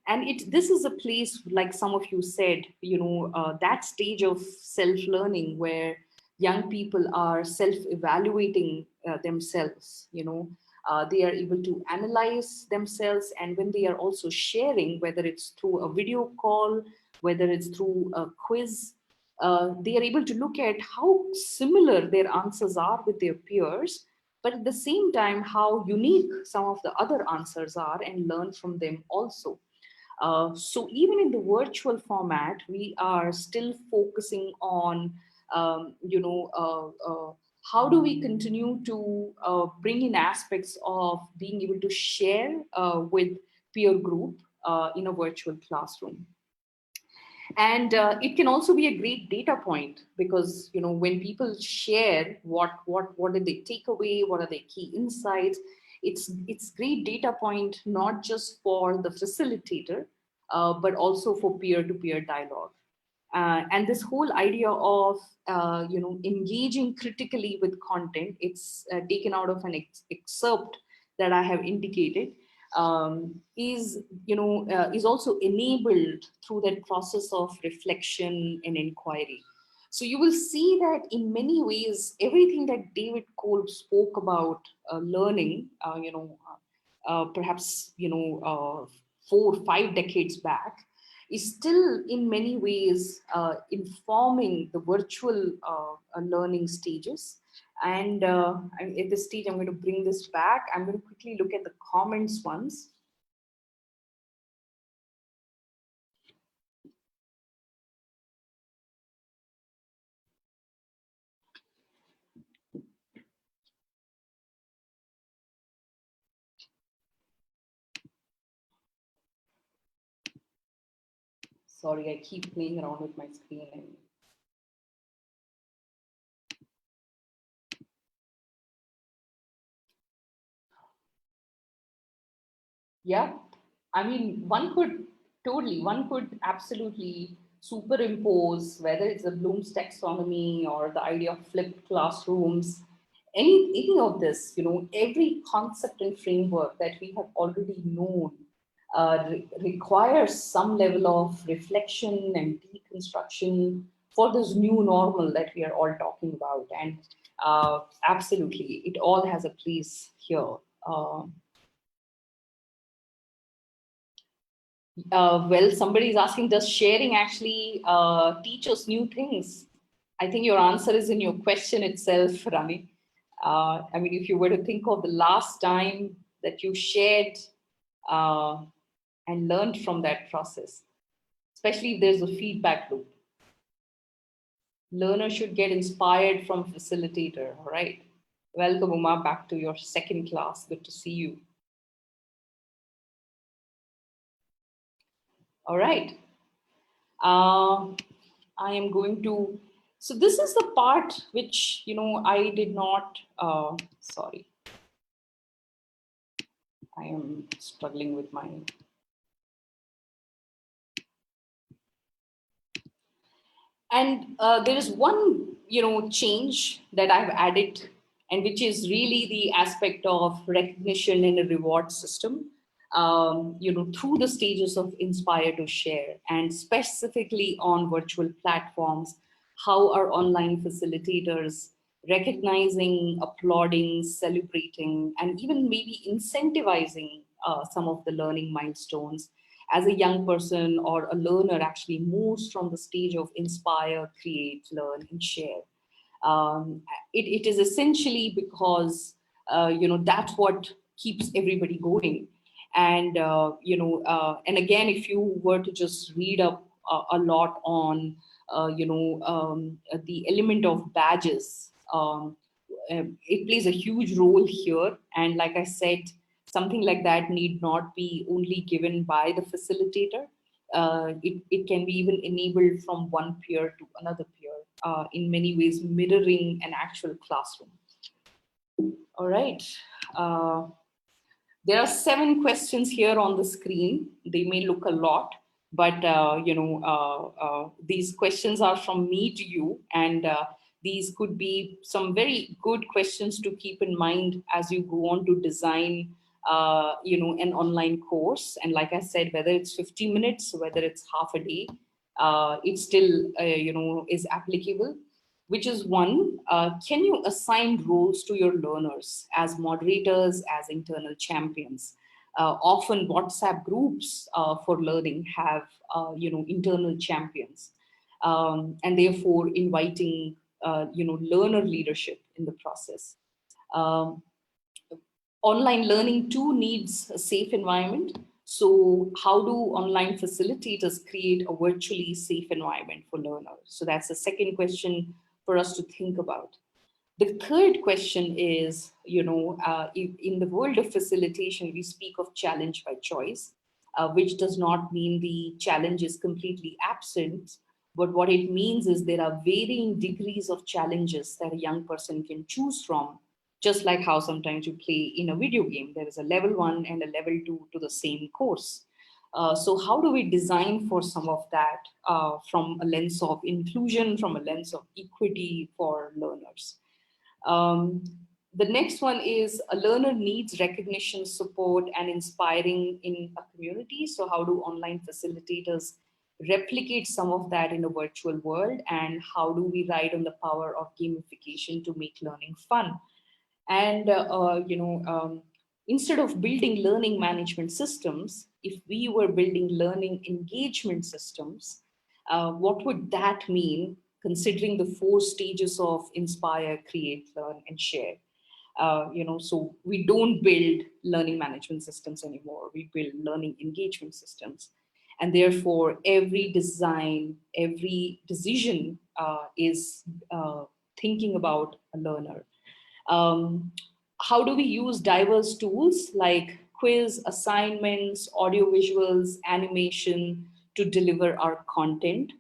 And this is a place, like some of you said, that stage of self-learning where young people are self-evaluating themselves. They are able to analyze themselves, and when they are also sharing, whether it's through a video call, whether it's through a quiz, they are able to look at how similar their answers are with their peers, but at the same time how unique some of the other answers are, and learn from them also. So even in the virtual format, we are still focusing on, how do we continue to bring in aspects of being able to share with peer group in a virtual classroom. And it can also be a great data point, because when people share what did they take away, what are their key insights, it's great data point, not just for the facilitator, but also for peer-to-peer dialogue. And this whole idea of engaging critically with content, it's taken out of an excerpt that I have indicated, is also enabled through that process of reflection and inquiry. So you will see that in many ways, everything that David Kolb spoke about learning, perhaps 4 or 5 decades back, is still in many ways informing the virtual learning stages. And at this stage, I'm going to bring this back. I'm going to quickly look at the comments once. Sorry, I keep playing around with my screen. And yeah, I mean, one could absolutely superimpose whether it's the Bloom's taxonomy or the idea of flipped classrooms, any of this, every concept and framework that we have already known requires some level of reflection and deconstruction for this new normal that we are all talking about. And absolutely, it all has a place here. Uh, well, somebody is asking, does sharing actually teach us new things? I think your answer is in your question itself, Rami. I mean, if you were to think of the last time that you shared uh, and learned from that process, especially if there's a feedback loop, learner should get inspired from facilitator. All right. Welcome, Uma, back to your second class. Good to see you. All right. I am going to, so this is the part which, I did not, sorry, I am struggling with my, and there is one, change that I've added, and which is really the aspect of recognition in a reward system, through the stages of inspire to share, and specifically on virtual platforms, how our online facilitators recognizing, applauding, celebrating, and even maybe incentivizing some of the learning milestones as a young person or a learner actually moves from the stage of inspire, create, learn, and share. It is essentially because that's what keeps everybody going. And and again, if you were to just read up a lot on the element of badges, it plays a huge role here. And like I said, something like that need not be only given by the facilitator. It can be even enabled from one peer to another peer, in many ways mirroring an actual classroom. All right. Uh, there are 7 questions here on the screen. They may look a lot, but these questions are from me to you, and these could be some very good questions to keep in mind as you go on to design, an online course. And like I said, whether it's 50 minutes, whether it's half a day, it still, is applicable. Which is one, can you assign roles to your learners as moderators, as internal champions? Often WhatsApp groups for learning have, internal champions, and therefore inviting, learner leadership in the process. Um, Online learning too needs a safe environment. So how do online facilitators create a virtually safe environment for learners? So that's the second question for us to think about. The third question is, in the world of facilitation, we speak of challenge by choice, which does not mean the challenge is completely absent. But what it means is there are varying degrees of challenges that a young person can choose from, just like how sometimes you play in a video game. There is a level 1 and a level 2 to the same course. So how do we design for some of that from a lens of inclusion, from a lens of equity for learners? Um, the next one is a learner needs recognition, support, and inspiring in a community. So how do online facilitators replicate some of that in a virtual world? And how do we ride on the power of gamification to make learning fun? And, instead of building learning management systems, if we were building learning engagement systems, what would that mean, considering the 4 stages of inspire, create, learn, and share? So we don't build learning management systems anymore. We build learning engagement systems. And therefore, every design, every decision is thinking about a learner. um, how do we use diverse tools like quiz, assignments, audio visuals, animation to deliver our content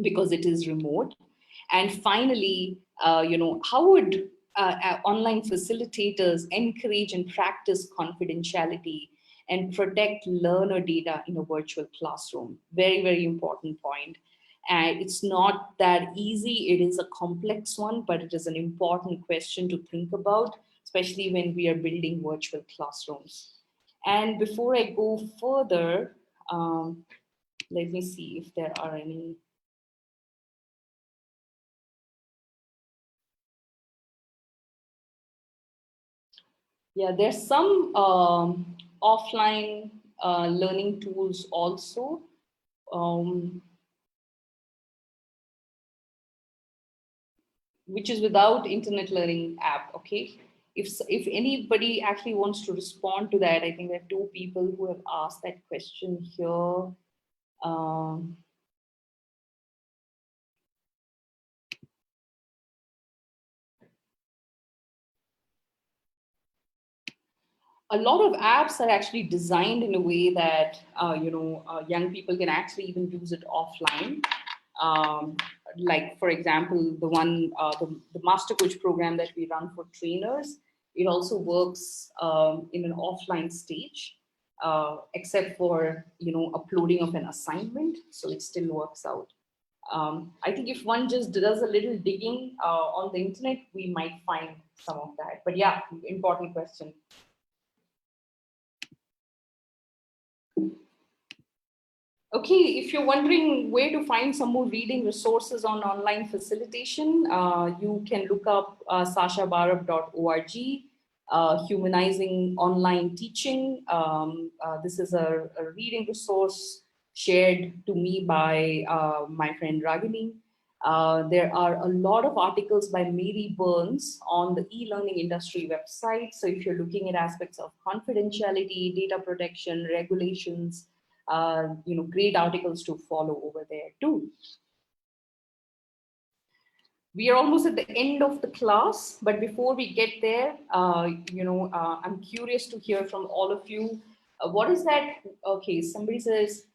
because it is remote. And finally, how would online facilitators encourage and practice confidentiality and protect learner data in a virtual classroom? Very, very important point. And it's not that easy. It is a complex one, but it is an important question to think about, especially when we are building virtual classrooms. And before I go further, let me see if there are any. Yeah, there's some offline learning tools also. Um, which is without internet learning app. Okay, if anybody actually wants to respond to that, I think there are two people who have asked that question here. um, a lot of apps are actually designed in a way that young people can actually even use it offline. um, like for example, the master coach program that we run for trainers, it also works in an offline stage, except for uploading of an assignment, so it still works out. I think if one just does a little digging on the internet, we might find some of that. But yeah, important question. Okay, if you're wondering where to find some more reading resources on online facilitation, you can look up sashabarab.org, Humanizing Online Teaching. This is a reading resource shared to me by my friend Ragini. There are a lot of articles by Mary Burns on the e-learning industry website. So if you're looking at aspects of confidentiality, data protection, regulations, great articles to follow over there too. We are almost at the end of the class, but before we get there, I'm curious to hear from all of you. What is that? Okay, somebody says,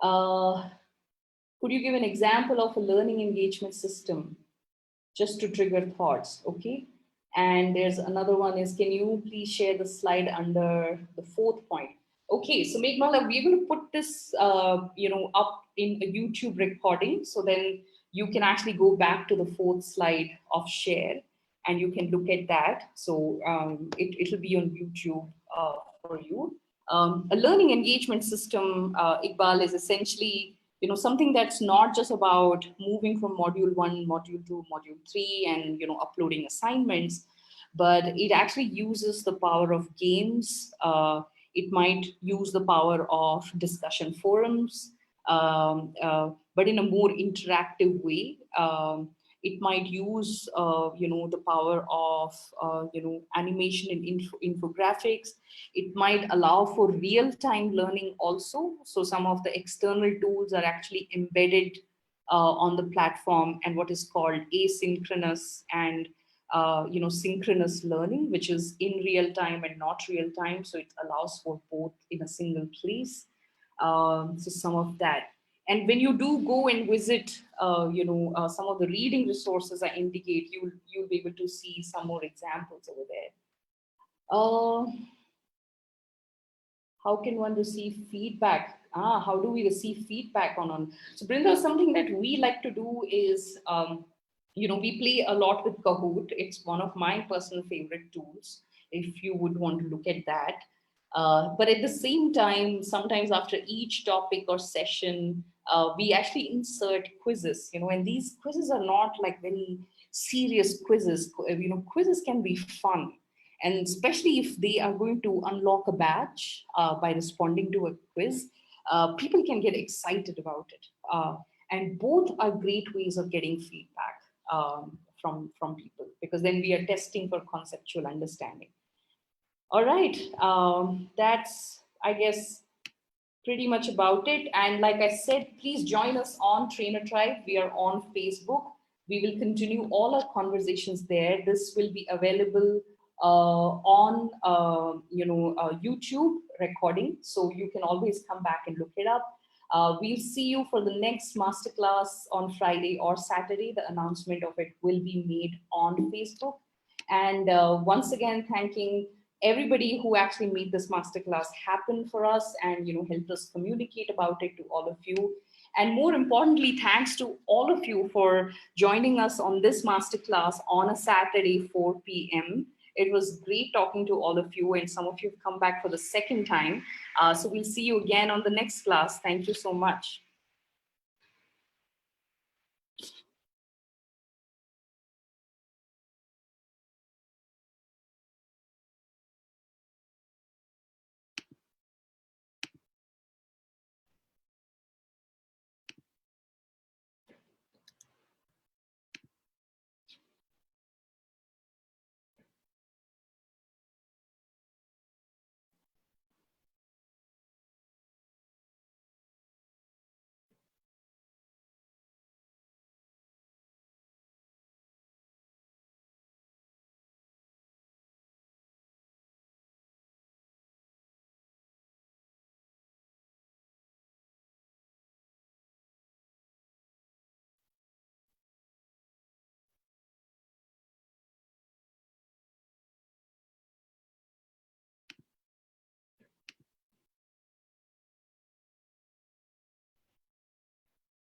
uh, could you give an example of a learning engagement system just to trigger thoughts? Okay. And there's another one is, can you please share the slide under the fourth point? Okay, so Meghmala, we're going to put this, up in a YouTube recording. So then you can actually go back to the fourth slide of share and you can look at that. So it'll be on YouTube for you. A learning engagement system, Iqbal, is essentially something that's not just about moving from module 1, module 2, module 3 and uploading assignments, but it actually uses the power of games. It might use the power of discussion forums, but in a more interactive way. It might use the power of animation and infographics. It might allow for real-time learning also. So some of the external tools are actually embedded on the platform, and what is called asynchronous and synchronous learning, which is in real time and not real time. So it allows for both in a single place. So some of that. And when you do go and visit, some of the reading resources I indicate, you'll be able to see some more examples over there. How can one receive feedback? How do we receive feedback on? So Brinda, something that we like to do is, we play a lot with Kahoot. It's one of my personal favorite tools, if you would want to look at that. But at the same time, sometimes after each topic or session, we actually insert quizzes, and these quizzes are not like very serious quizzes. Quizzes can be fun. And especially if they are going to unlock a badge by responding to a quiz, people can get excited about it. And both are great ways of getting feedback from people, because then we are testing for conceptual understanding. All right, that's, I guess, pretty much about it. And like I said, please join us on Trainer Tribe. We are on Facebook. We will continue all our conversations there. This will be available on YouTube recording, so you can always come back and look it up. We'll see you for the next masterclass on Friday or Saturday. The announcement of it will be made on Facebook. And once again, thanking everybody who actually made this masterclass happen for us and helped us communicate about it to all of you. And more importantly, thanks to all of you for joining us on this masterclass on a Saturday, 4 p.m. It was great talking to all of you, and some of you have come back for the second time. So we'll see you again on the next class. Thank you so much.